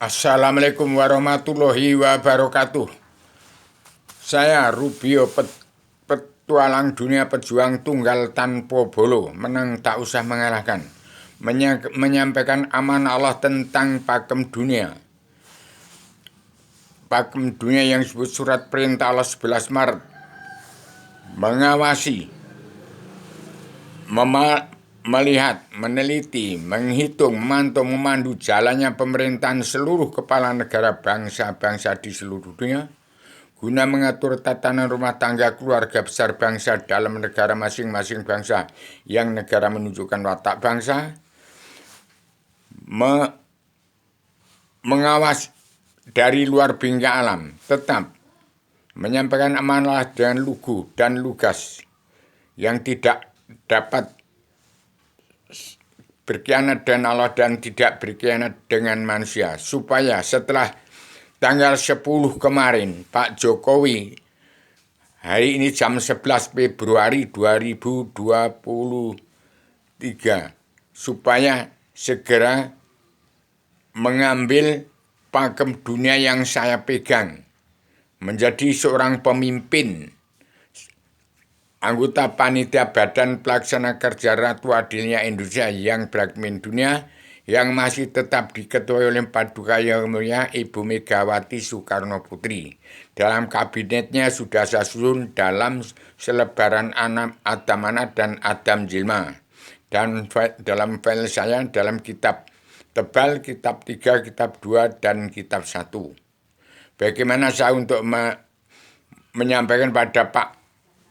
Assalamualaikum warahmatullahi wabarakatuh. Saya Rubio petualang dunia pejuang tunggal tanpa bolo, menang tak usah mengalahkan. Menyampaikan amanah Allah tentang pakem dunia. Pakem dunia yang disebut surat perintah Allah 11 Maret. Mengawasi, melihat, meneliti, menghitung, memantau, memandu jalannya pemerintahan seluruh kepala negara bangsa-bangsa di seluruh dunia, guna mengatur tatanan rumah tangga keluarga besar bangsa dalam negara masing-masing bangsa yang negara menunjukkan watak bangsa, mengawas dari luar bingkai alam, tetap menyampaikan amanah dengan lugu dan lugas yang tidak dapat berkhianat dengan Allah dan tidak berkhianat dengan manusia, supaya setelah tanggal 10 kemarin Pak Jokowi hari ini jam 11 Februari 2023 supaya segera mengambil pakem dunia yang saya pegang, menjadi seorang pemimpin, anggota panitia Badan Pelaksana Kerja Ratu Adilnya Indonesia yang beragmin dunia, yang masih tetap diketuai oleh Paduka Yang Mulia Ibu Megawati Soekarno Putri. Dalam kabinetnya sudah saya susun dalam selebaran Adam Ana dan Adam Jilma. Dan dalam file saya, dalam kitab tebal, kitab 3, kitab 2, dan kitab 1. Bagaimana saya untuk menyampaikan pada Pak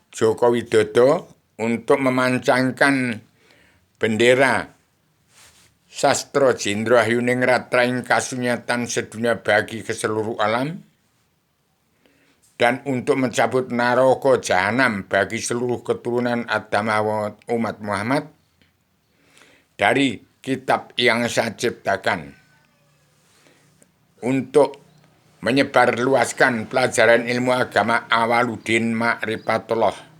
Joko Widodo untuk memancangkan bendera Sastro Jendro Hyuningrat Traing Kasunyatan sedunia bagi ke seluruh alam, dan untuk mencabut naroko jahanam bagi seluruh keturunan Adam umat Muhammad dari kitab yang saya ciptakan, untuk menyebarluaskan pelajaran ilmu agama Awaluddin Ma'rifatullah.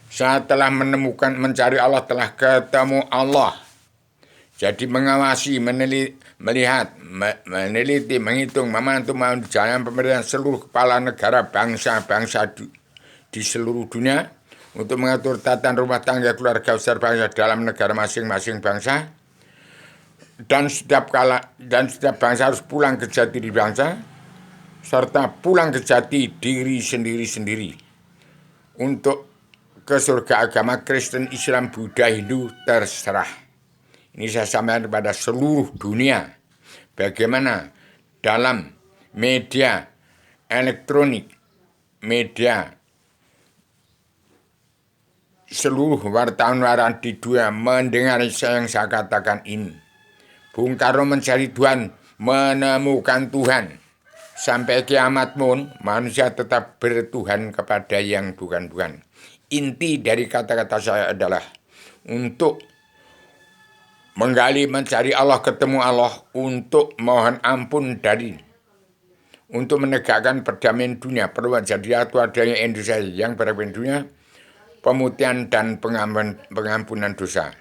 Saya telah mencari Allah, telah ketemu Allah. Jadi mengawasi, melihat, meneliti, menghitung, memantau jalan pemerintahan seluruh kepala negara bangsa-bangsa di seluruh dunia, untuk mengatur tatan rumah tangga keluarga besar bangsa dalam negara masing-masing bangsa, dan setiap bangsa harus pulang ke jati diri bangsa, serta pulang ke jati diri sendiri-sendiri untuk ke surga agama Kristen, Islam, Buddha, Hindu, terserah. Ini saya sampaikan kepada seluruh dunia, bagaimana dalam media elektronik, media, seluruh wartawan di dunia mendengar yang saya katakan ini. Bung Karno mencari Tuhan, menemukan Tuhan. Sampai kiamat pun manusia tetap bertuhan kepada yang bukan-bukan. Inti dari kata-kata saya adalah untuk menggali, mencari Allah, ketemu Allah, untuk mohon ampun untuk menegakkan perdamaian dunia, perlu jadi Ratu Adilnya Indonesia yang beragam dunia, pemutihan dan pengampunan dosa,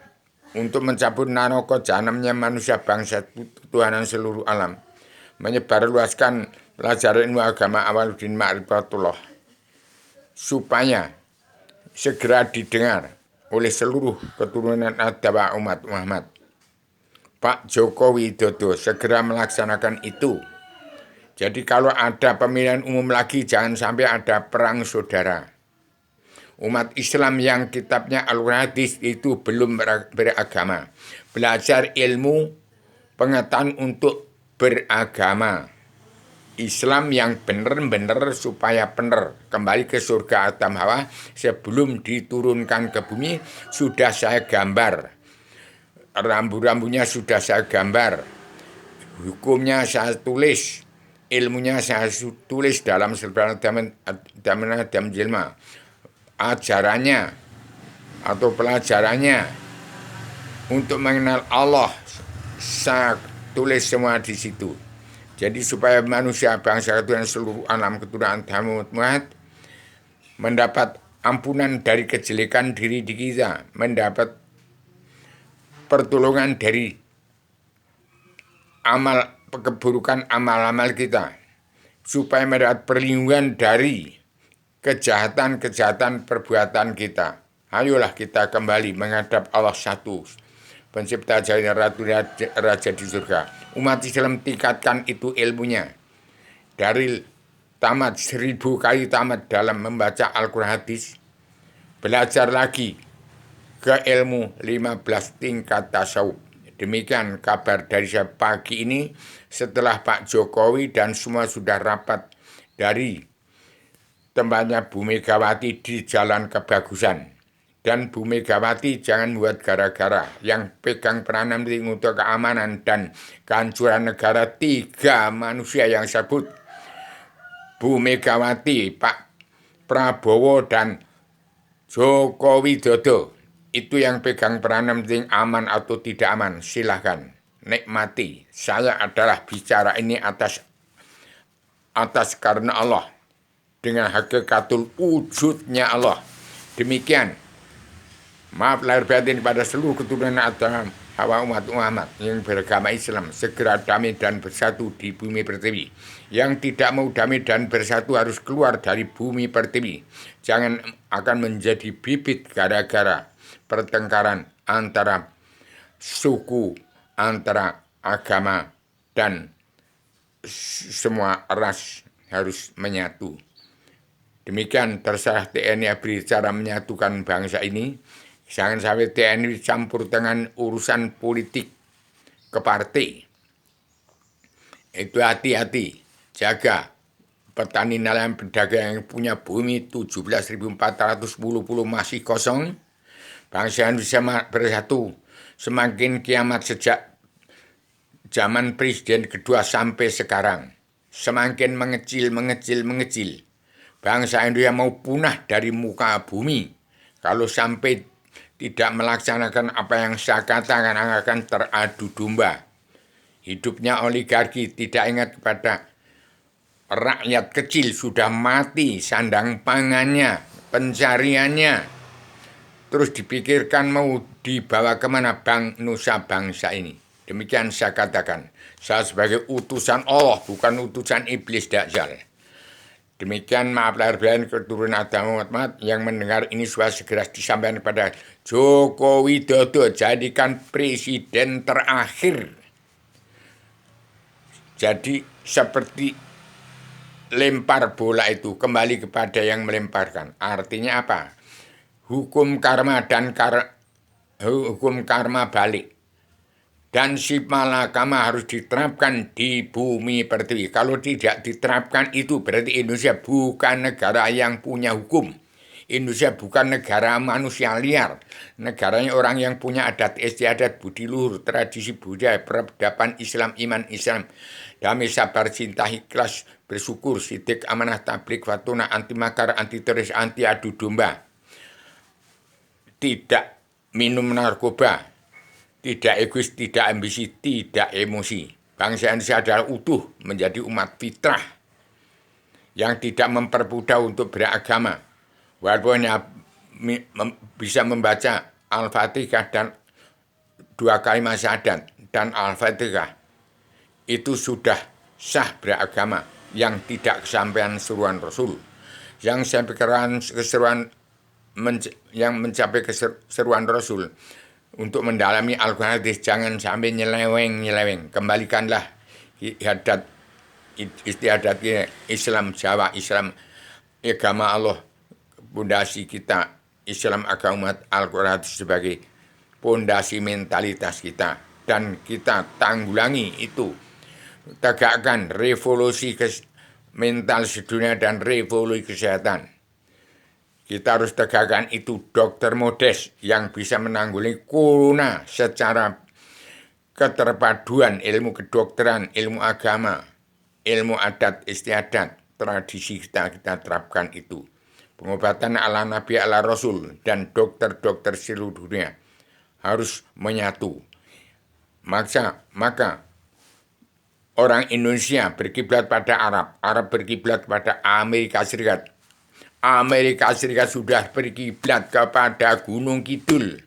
untuk mencabut naroko jahanamnya manusia bangsa ketuhanan seluruh alam, menyebarluaskan pelajaran ilmu agama Awaluddin Ma'rifatullah, supaya segera didengar oleh seluruh keturunan Adam umat Muhammad. Pak Joko Widodo segera melaksanakan itu. Jadi kalau ada pemilihan umum lagi, jangan sampai ada perang saudara. Umat Islam yang kitabnya Al-Hadis itu belum beragama. Belajar ilmu pengetahuan untuk beragama. Islam yang benar-benar supaya benar kembali ke surga Adam Hawa sebelum diturunkan ke bumi sudah saya gambar, rambu-rambunya sudah saya gambar, hukumnya saya tulis, ilmunya saya tulis dalam selebaran Adam Jilma, ajarannya atau pelajarannya untuk mengenal Allah saya tulis semua di situ. Jadi supaya manusia bangsa keturunan seluruh alam keturunan Muhammad mendapat ampunan dari kejelekan diri kita, mendapat pertolongan dari amal keburukan amal-amal kita, supaya mendapat perlindungan dari kejahatan-kejahatan perbuatan kita. Ayolah kita kembali menghadap Allah satu, pencipta jaya ratu raja di surga. Umat Islam tingkatkan itu ilmunya. Dari tamat 1000 kali tamat dalam membaca Al-Quran hadis, belajar lagi ke ilmu 15 tingkat tasawuf. Demikian kabar dari saya pagi ini setelah Pak Jokowi dan semua sudah rapat dari tempatnya Bu Megawati di Jalan Kebagusan. Dan Bu Megawati jangan buat gara-gara. Yang pegang peranan penting untuk keamanan dan kehancuran negara 3 manusia yang sebut Bu Megawati, Pak Prabowo, dan Joko Widodo. Itu yang pegang peranan penting aman atau tidak aman. Silahkan nikmati. Saya adalah bicara ini atas karena Allah. Dengan hakikatul wujudnya Allah. Demikian. Maaf lahir batin pada seluruh keturunan Adam Hawa umat Muhammad yang beragama Islam, segera damai dan bersatu di bumi pertiwi. Yang tidak mau damai dan bersatu harus keluar dari bumi pertiwi. Jangan akan menjadi bibit gara-gara pertengkaran antara suku, antara agama, dan semua ras harus menyatu. Demikian terserah TNI berbicara menyatukan bangsa ini. Jangan sampai TNI campur dengan urusan politik ke partai. Itu hati-hati, jaga petani nelayan pedagang yang punya bumi 17.410 masih kosong. Bangsa bisa bersatu. Semakin kiamat sejak zaman presiden kedua sampai sekarang. Semakin mengecil. Bangsa Indonesia mau punah dari muka bumi. Kalau sampai tidak melaksanakan apa yang saya katakan akan teradu domba. Hidupnya oligarki, tidak ingat kepada rakyat kecil sudah mati sandang pangannya, pencariannya. Terus dipikirkan mau dibawa kemana nusa bangsa ini. Demikian saya katakan. Saya sebagai utusan Allah, bukan utusan iblis Dajjal. Demikian maaf lahir batin keturunan Adam Muhammad yang mendengar ini sudah segera disampaikan kepada Joko Widodo, jadikan presiden terakhir. Jadi seperti lempar bola itu kembali kepada yang melemparkan. Artinya apa? Hukum karma dan hukum karma balik. Dan si malakama harus diterapkan di bumi pertiwi. Kalau tidak diterapkan itu berarti Indonesia bukan negara yang punya hukum. Indonesia bukan negara manusia liar. Negaranya orang yang punya adat istiadat, budi luhur, tradisi budaya, peradaban Islam, iman Islam, damai, sabar, cinta, ikhlas, bersyukur, sidik, amanah, tablik, fatuna, anti makar, anti teroris, anti adu domba. Tidak minum narkoba. Tidak egois, tidak ambisi, tidak emosi. Bangsa Indonesia adalah utuh menjadi umat fitrah yang tidak memperbudak untuk beragama. Walaupun bisa membaca Al-Fatihah dan 2 kalimat syahadat dan Al-Fatihah, itu sudah sah beragama yang tidak kesampaian seruan Rasul. Yang sampai keseruan yang mencapai keseruan Rasul. Untuk mendalami Al-Quran hadis, jangan sampai nyeleweng. Kembalikanlah istiadat Islam Jawa, Islam agama Allah, pondasi kita Islam agama Al-Quran sebagai pondasi mentalitas kita. Dan kita tanggulangi itu. Tegakkan revolusi mental sedunia dan revolusi kesehatan. Kita harus tegakkan itu dokter modest yang bisa menanggulangi corona secara keterpaduan ilmu kedokteran, ilmu agama, ilmu adat istiadat, tradisi kita terapkan itu. Pengobatan ala Nabi ala Rasul dan dokter-dokter seluruh dunia harus menyatu. Maka orang Indonesia berkiblat pada Arab, Arab berkiblat pada Amerika Serikat. Amerika Serikat sudah berkiblat kepada Gunung Kidul,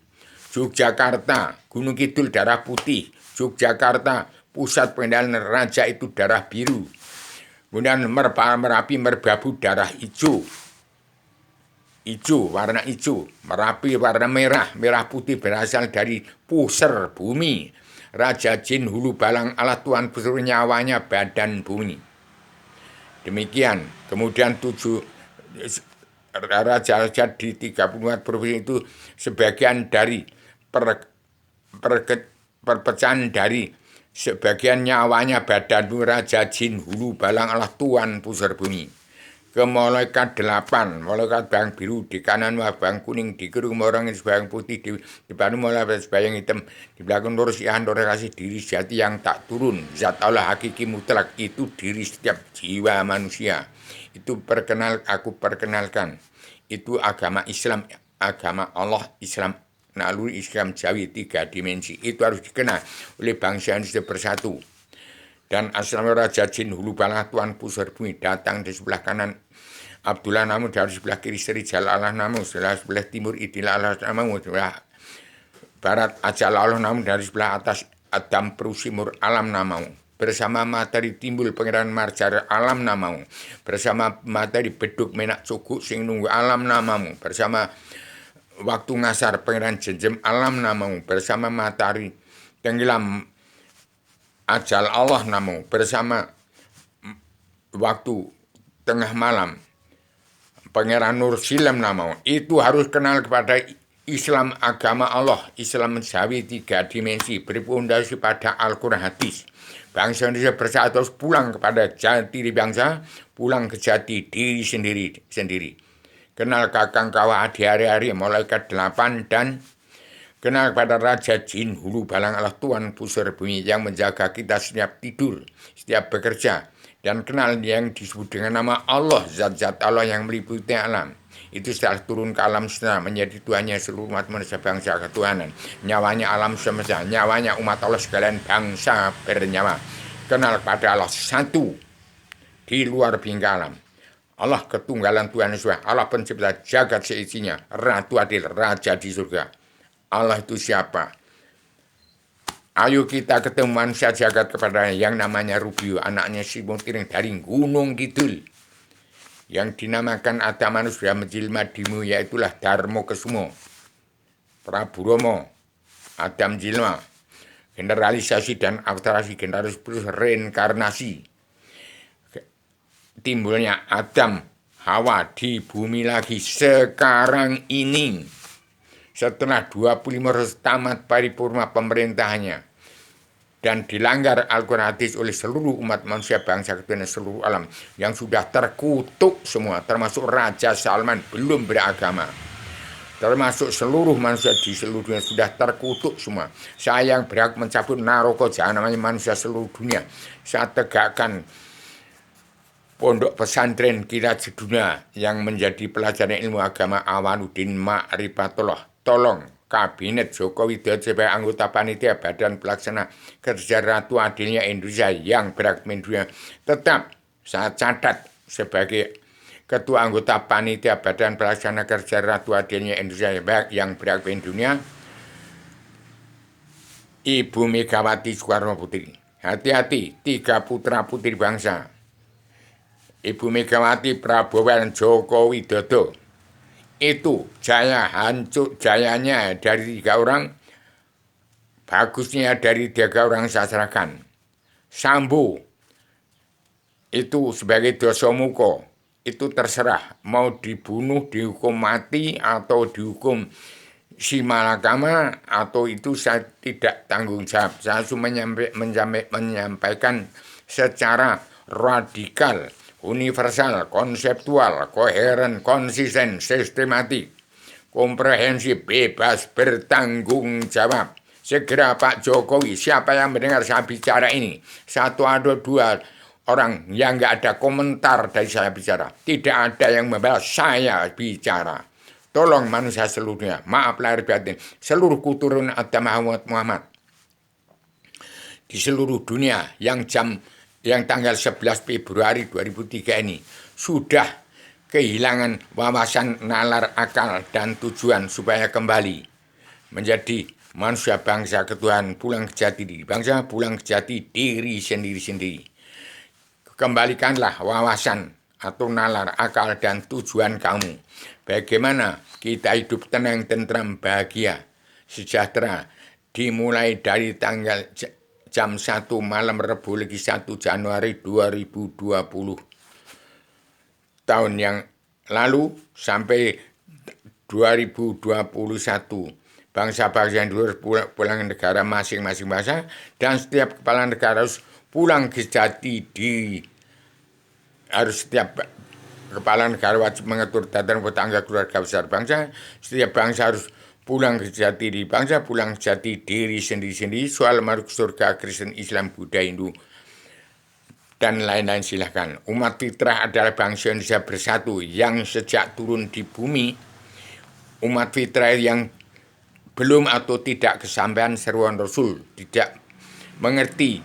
Yogyakarta, Gunung Kidul darah putih, Yogyakarta pusat pengendalian raja itu darah biru. Kemudian Merapi merbabu darah hijau. Hijau, warna hijau. Merapi warna merah. Merah putih berasal dari pusar bumi. Raja Jin hulu balang Allah Tuhan seluruh nyawanya badan bumi. Demikian. Kemudian 7 raja-raja di 34 provinsi itu sebagian dari perpecahan dari sebagian nyawanya badan Raja Jin hulu balang Allah Tuhan pusar bumi. Ke malaikat 8, malaikat bang biru di kanan bang kuning, di kiri orang bang putih, di depan malaikat bang hitam, di belakang lurus andor kasih diri sejati yang tak turun, zat Allah hakiki mutlak itu diri setiap jiwa manusia. Itu aku perkenalkan. Itu agama Islam, agama Allah Islam, naluri Islam Jawi 3 dimensi. Itu harus dikenal oleh bangsa Indonesia bersatu. Dan asal Raja Jin hulu balang Tuhan pusar bumi datang di sebelah kanan Abdullah Namu, dari sebelah kiri Sri Jal Allah Namu, sebelah timur Idil Allah Namu, sebelah barat Ajal Allah Namu, dari sebelah atas Adam Prusimur Alam Namamu. Bersama matahari timbul pangeran marjar alam namamu. Bersama matahari beduk menak cukuk sing nunggu alam namamu. Bersama waktu ngasar pangeran jenjem alam namamu. Bersama matahari tenggelam ajal Allah namamu. Bersama waktu tengah malam pangeran Nur Silam namamu. Itu harus kenal kepada Islam agama Allah. Islam Jawi 3 dimensi berpondasi pada Al-Quran hadis. Bangsa Indonesia bersatu harus pulang kepada jati diri bangsa, pulang ke jati diri sendiri. Kenal kakang kawah di hari-hari malaikat 8 dan kenal kepada Raja Jin hulu balang Allah Tuhan pusar bumi yang menjaga kita setiap tidur, setiap bekerja. Dan kenal yang disebut dengan nama Allah, zat-zat Allah yang meliputi alam. Itu setelah turun ke alam semesta menjadi Tuhannya seluruh umat manusia bangsa ketuhanan. Nyawanya alam semesta, nyawanya umat Allah sekalian bangsa bernyawa. Kenal pada Allah satu di luar bingkai alam. Allah ketunggalan Tuhan Yesus, Allah pencipta jagat seisinya, Ratu adil, Raja di surga. Allah itu siapa? Ayo kita ketemu manusia jagat kepada yang namanya Rubio, anaknya Simon Tiring dari Gunung Kidul. Yang dinamakan Ada manusia menjelma dimu, yaitulah Darmo Kesumo, Prabu Romo, Adam Jilma, generalisasi dan aktorasi generalis plus reinkarnasi. Timbulnya Adam, Hawa di bumi lagi sekarang ini. Setelah 25 tamat paripurna pemerintahannya. Dan dilanggar Al-Quran hadis oleh seluruh umat manusia bangsa ketuhanan seluruh alam yang sudah terkutuk semua, termasuk Raja Salman belum beragama, termasuk seluruh manusia di seluruh dunia sudah terkutuk semua. Saya yang berhak mencabut naroko jahanam manusia seluruh dunia, saya tegakkan pondok pesantren Kirat Sedunia yang menjadi pelajaran ilmu agama Awaluddin Ma'rifatullah. Tolong Kabinet Joko Widodo sebagai anggota panitia Badan Pelaksana Kerja Ratu Adilnya Indonesia yang berhak dunia tetap saya catat sebagai ketua anggota panitia Badan Pelaksana Kerja Ratu Adilnya Indonesia yang berhak dunia Ibu Megawati Soekarno Putri. Hati-hati, 3 putra putri bangsa, Ibu Megawati, Prabowo dan Joko Widodo. Itu jayanya dari 3 orang, bagusnya dari 3 orang saya serahkan. Sambo itu sebagai dosomuko, itu terserah mau dibunuh, dihukum mati atau dihukum simalakama, atau itu saya tidak tanggung jawab. Saya cuma menyampaikan secara radikal, universal, konseptual, koheren, konsisten, sistematik, komprehensif, bebas, bertanggung jawab. Segera Pak Jokowi, siapa yang mendengar saya bicara ini, 1 atau 2 orang yang nggak ada komentar dari saya bicara, tidak ada yang membalas saya bicara. Tolong manusia seluruhnya, maaf lahir batin, seluruh keturunan Adam Muhammad di seluruh dunia yang tanggal 11 Februari 2003 ini sudah kehilangan wawasan nalar akal dan tujuan supaya kembali menjadi manusia bangsa ketuhanan pulang ke jati diri. Bangsa pulang ke jati diri sendiri-sendiri. Kembalikanlah wawasan atau nalar, akal, dan tujuan kamu. Bagaimana kita hidup tenang, tentram, bahagia, sejahtera. Dimulai dari tanggal jam 1 malam Rabu lagi 1 Januari 2020. Tahun yang lalu sampai 2021. Bangsa-bangsa yang dulu pulang ke negara masing-masing bangsa, dan setiap kepala negara harus pulang ke jati diri. Harus setiap kepala negara wajib mengatur tata tangga keluarga besar bangsa. Setiap bangsa harus pulang ke jati diri bangsa, pulang ke jati diri sendiri-sendiri. Soal masuk surga Kristen, Islam, Buddha, Hindu, dan lain-lain silahkan. Umat fitrah adalah bangsa Indonesia bersatu yang sejak turun di bumi, umat fitrah yang belum atau tidak kesampaian seruan Rasul, tidak mengerti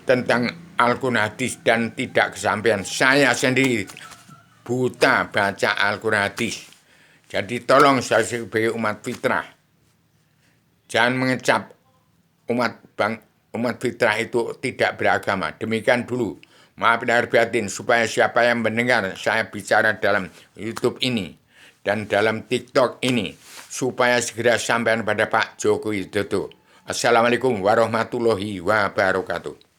tentang Al-Quran hadis dan tidak kesampaian. Saya sendiri buta baca Al-Quran hadis. Jadi tolong saya sebagai umat fitrah, jangan mengecap umat fitrah itu tidak beragama. Demikian dulu. Maaf lahir batin, supaya siapa yang mendengar saya bicara dalam YouTube ini dan dalam TikTok ini, supaya segera sampai pada Pak Joko Widodo. Assalamualaikum warahmatullahi wabarakatuh.